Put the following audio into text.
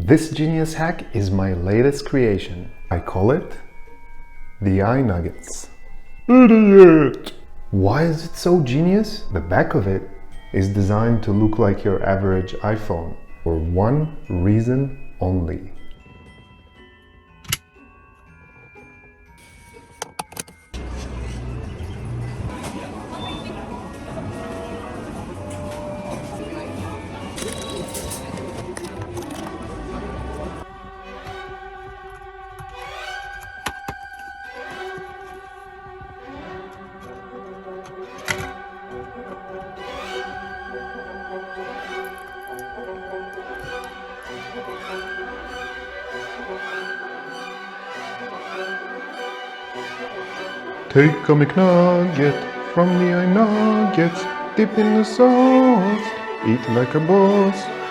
This genius hack is my latest creation. I call it the iNuggets. Idiot! Why is it so genius? The back of it is designed to look like your average iPhone for one reason only. Take a McNugget from the iNuggets, dip in the sauce, eat like a boss.